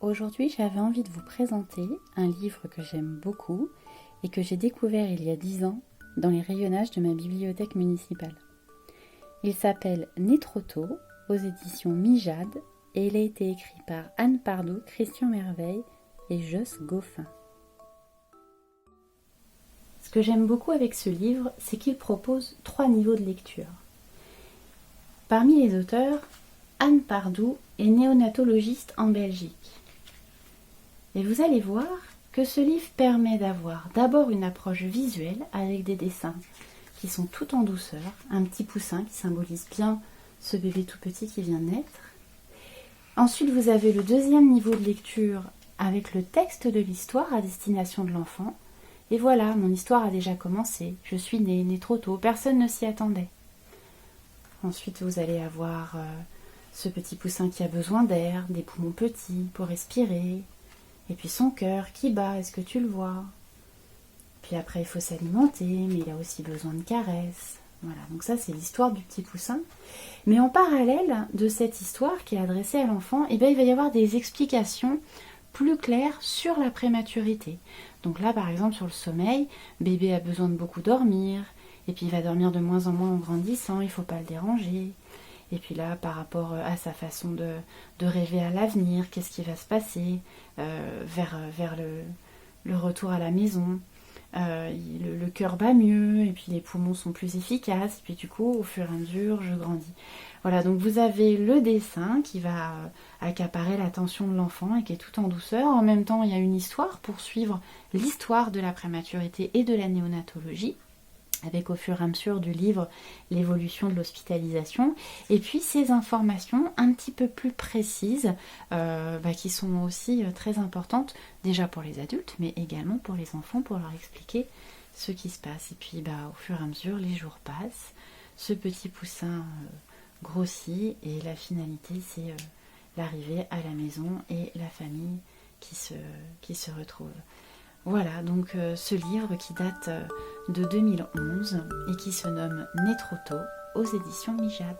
Aujourd'hui, j'avais envie de vous présenter un livre que j'aime beaucoup et que j'ai découvert il y a 10 ans dans les rayonnages de ma bibliothèque municipale. Il s'appelle Né trop tôt aux éditions Mijade et il a été écrit par Anne Pardou, Christian Merveille et Joss Goffin. Ce que j'aime beaucoup avec ce livre, c'est qu'il propose 3 niveaux de lecture. Parmi les auteurs, Anne Pardou est néonatologiste en Belgique. Et vous allez voir que ce livre permet d'avoir d'abord une approche visuelle avec des dessins qui sont tout en douceur, un petit poussin qui symbolise bien ce bébé tout petit qui vient de naître. Ensuite, vous avez le deuxième niveau de lecture avec le texte de l'histoire à destination de l'enfant. Et voilà, mon histoire a déjà commencé. Je suis née trop tôt, personne ne s'y attendait. Ensuite, vous allez avoir ce petit poussin qui a besoin d'air, des poumons petits pour respirer. Et puis son cœur qui bat, est-ce que tu le vois? Puis après, il faut s'alimenter, mais il a aussi besoin de caresses. Voilà, donc ça, c'est l'histoire du petit poussin. Mais en parallèle de cette histoire qui est adressée à l'enfant, il va y avoir des explications plus claires sur la prématurité. Donc là, par exemple, sur le sommeil, bébé a besoin de beaucoup dormir, et puis il va dormir de moins en moins en grandissant, il ne faut pas le déranger. Et puis là, par rapport à sa façon de rêver à l'avenir, qu'est-ce qui va se passer vers le retour à la maison. Le cœur bat mieux, et puis les poumons sont plus efficaces, et puis du coup, au fur et à mesure, je grandis. Voilà, donc vous avez le dessin qui va accaparer l'attention de l'enfant et qui est tout en douceur. En même temps, il y a une histoire pour suivre l'histoire de la prématurité et de la néonatologie, avec au fur et à mesure du livre l'évolution de l'hospitalisation, et puis ces informations un petit peu plus précises qui sont aussi très importantes déjà pour les adultes mais également pour les enfants pour leur expliquer ce qui se passe. Et puis au fur et à mesure les jours passent, ce petit poussin grossit et la finalité c'est l'arrivée à la maison et la famille qui se retrouve. Voilà, donc ce livre qui date de 2011 et qui se nomme Né trop tôt aux éditions Mijade.